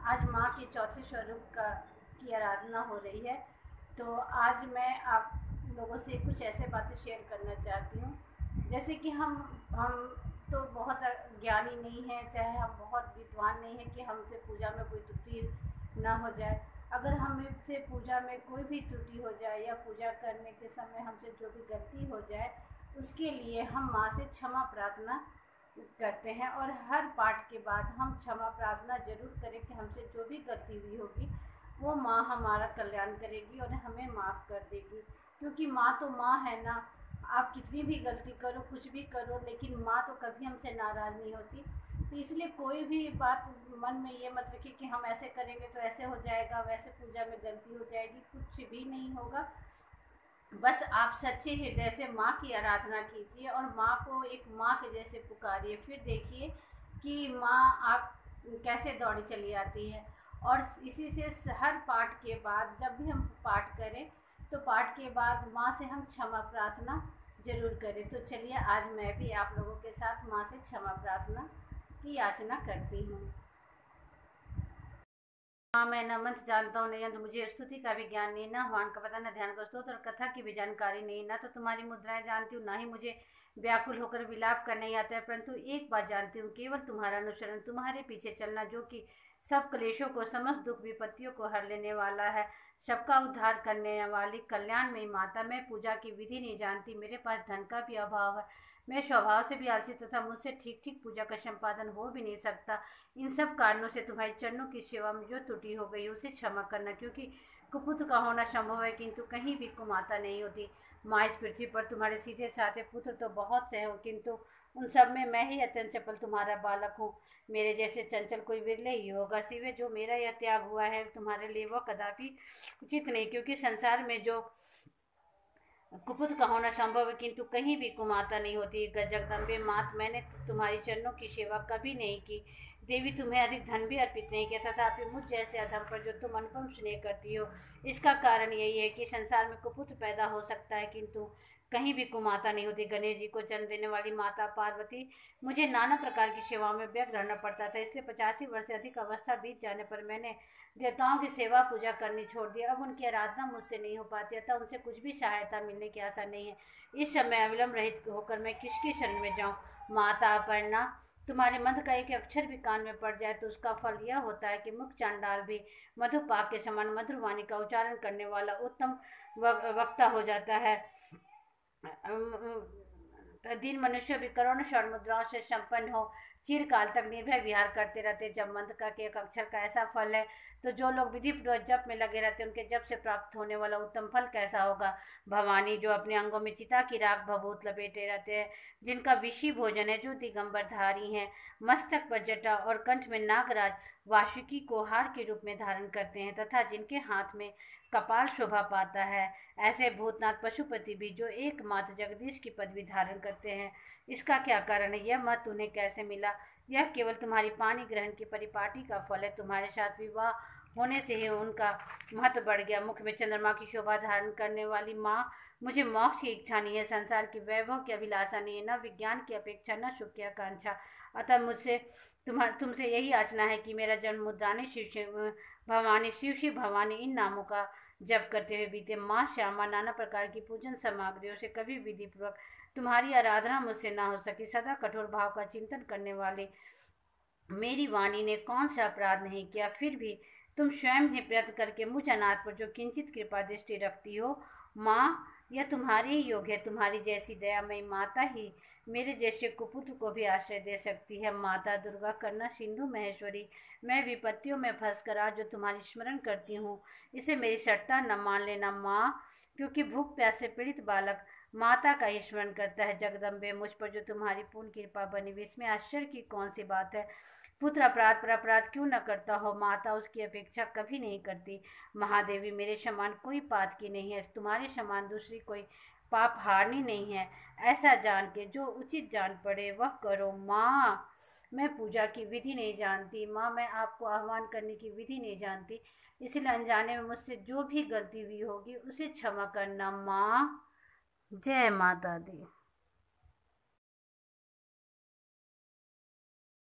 आज माँ के चौथे स्वरूप की आराधना हो रही है। तो आज मैं आप लोगों से कुछ ऐसे बातें शेयर करना चाहती हूँ। जैसे कि हम तो बहुत ज्ञानी नहीं हैं, चाहे हम बहुत विद्वान नहीं हैं कि हमसे पूजा में कोई त्रुटि ना हो जाए। अगर हमसे पूजा में कोई भी त्रुटि हो जाए या पूजा करने के समय हमसे जो भी गलती हो जाए, उसके लिए हम माँ से क्षमा प्रार्थना करते हैं। और हर पाठ के बाद हम क्षमा प्रार्थना जरूर करें कि हमसे जो भी गलती हुई होगी वो माँ हमारा कल्याण करेगी और हमें माफ़ कर देगी। क्योंकि माँ तो माँ है ना। आप कितनी भी गलती करो, कुछ भी करो, लेकिन माँ तो कभी हमसे नाराज़ नहीं होती। तो इसलिए कोई भी बात मन में ये मत रखिए कि हम ऐसे करेंगे तो ऐसे हो जाएगा, वैसे पूजा में गलती हो जाएगी। कुछ भी नहीं होगा। बस आप सच्चे हृदय से माँ की आराधना कीजिए और माँ को एक माँ के जैसे पुकारिए। फिर देखिए कि माँ आप कैसे दौड़ी चली आती है। और इसी से हर पाठ के बाद जब भी हम पाठ करें तो पाठ के बाद माँ से हम क्षमा प्रार्थना जरूर करें। तो चलिए आज मैं भी आप लोगों के साथ माँ से क्षमा प्रार्थना की याचना करती हूँ। हाँ, मैं न मंत्र जानता हूँ, न यंत्र, मुझे स्तुति का भी ज्ञान नहीं, न हवन का पता, न ध्यान का स्तोत्र और कथा की भी जानकारी नहीं, न तो तुम्हारी मुद्राएं जानती हूँ, ना ही मुझे व्याकुल होकर विलाप करना ही आता है। परंतु एक बात जानती हूँ, केवल तुम्हारा अनुसरण, तुम्हारे पीछे चलना, जो कि सब क्लेशों को, समस्त दुख विपत्तियों को हर लेने वाला है, सबका उद्धार करने वाली कल्याणमयी माता। मैं पूजा की विधि नहीं जानती, मेरे पास धन का भी अभाव है, मैं स्वभाव से भी आलसी तथा मुझसे ठीक ठीक पूजा का संपादन हो भी नहीं सकता। इन सब कारणों से तुम्हारे चरणों की सेवा में जो त्रुटि हो गई उसे क्षमा करना। क्योंकि कुपुत्र का होना संभव है किंतु कहीं भी कुमाता नहीं होती। माँ, इस पृथ्वी पर तुम्हारे सीधे साधे पुत्र तो बहुत से हों, किंतु उन सब में मैं ही अत्यंत चपल तुम्हारा बालक हूँ। मेरे जैसे चंचल कोई विरले ही होगा। सिवे जो मेरा यह त्याग हुआ है तुम्हारे लिए वह कदापि उचित नहीं। क्योंकि संसार में जो कुपुत्र का होना संभव है किंतु कहीं भी कुमाता नहीं होती। जगदम्बे मात, मैंने तुम्हारी चरणों की सेवा कभी नहीं की। देवी, तुम्हें अधिक धन भी अर्पित नहीं किया, तथापि मुझ जैसे अधम पर जो तुम अनुपम स्नेह करती हो, इसका कारण यही है कि संसार में कुपुत्र पैदा हो सकता है किंतु कहीं भी कुमाता नहीं होती। गणेश जी को जन्म देने वाली माता पार्वती, मुझे नाना प्रकार की सेवाओं में व्यग्र रहना पड़ता था। इसलिए 85 वर्ष से अधिक अवस्था बीत जाने पर मैंने देवताओं की सेवा पूजा करनी छोड़ दी। अब उनकी आराधना मुझसे नहीं हो पाती, अतः उनसे कुछ भी सहायता मिलने की आशा नहीं है। इस समय अविलंब रहित होकर मैं किसकी शरण में जाऊं? माता अपर्णा, तुम्हारे मंत्र का एक अक्षर भी कान में पड़ जाए तो उसका फल यह होता है कि मुख चांडाल भी मधुपाक के समान मधुर वाणी का उच्चारण करने वाला उत्तम वक्ता हो जाता है। दीन मनुष्य भी करोड़ स्वर्ण मुद्राओं से संपन्न हो, चिरकाल तक निर्भय विहार करते रहते। जब मंत्र का के एक अक्षर का ऐसा फल है तो जो लोग विधि पूर्वक जप में लगे रहते हैं उनके जप से प्राप्त होने वाला उत्तम फल कैसा होगा। भवानी, जो अपने अंगों में चिता की राख भभूत लपेटे रहते हैं, जिनका विषी भोजन है, जो दिगंबर धारी हैं, मस्तक पर जटा और कंठ में नागराज वासुकी को हार के रूप में धारण करते हैं, तथा जिनके हाथ में कपाल शोभा पाता है, ऐसे भूतनाथ पशुपति भी जो एकमात्र जगदीश की पदवी धारण करते हैं। इसका क्या कारण है? यह मत उन्हें कैसे मिला? यह केवल तुम्हारी पानी ग्रहण की परिपाटी का फल है। तुम्हारे साथ विवाह होने से ही उनका महत्व बढ़ गया। मुख में चंद्रमा की शोभा धारण करने वाली माँ, मुझे मोक्ष की इच्छा नहीं है, संसार की वैभव की अभिलाषा नहीं है, न विज्ञान की अपेक्षा, न सुख की आकांक्षा। अतः मुझसे तुमसे यही याचना है कि मेरा जन्म मुद्रानी भवानी, शिव भवानी इन नामों का जप करते हुए बीते। माँ श्यामा, नाना प्रकार की पूजन सामग्रियों से कभी विधि पूर्वक तुम्हारी आराधना मुझसे ना हो सकी। सदा कठोर भाव का चिंतन करने वाले मेरी वाणी ने कौन सा अपराध नहीं किया, फिर भी तुम स्वयं ही प्रयत्न करके मुझ अनाथ पर जो किंचित कृपा दृष्टि रखती हो। माँ, यह तुम्हारे ही योग है। तुम्हारी जैसी दयामयी माता ही मेरे जैसे कुपुत्र को भी आश्रय दे सकती है। माता दुर्गा, करुणा सिंधु महेश्वरी, मैं विपत्तियों में फंसकर आज जो तुम्हारी स्मरण करती हूँ, इसे मेरी सट्टा न मान लेना माँ। क्योंकि भूख प्यास से पीड़ित बालक माता का ही स्मरण करता है। जगदम्बे, मुझ पर जो तुम्हारी पूर्ण कृपा बनी हुई, इसमें आश्चर्य की कौन सी बात है? पुत्र अपराध पर अपराध क्यों न करता हो? माता उसकी अपेक्षा कभी नहीं करती। महादेवी, मेरे समान कोई पात की नहीं है, तुम्हारे समान दूसरी कोई पाप हारनी नहीं है। ऐसा जान के जो उचित जान पड़े वह करो। माँ, मैं पूजा की विधि नहीं जानती। माँ, मैं आपको आह्वान करने की विधि नहीं जानती, इसलिए अनजाने में मुझसे जो भी गलती हुई होगी उसे क्षमा करना। माँ, जय माता दी।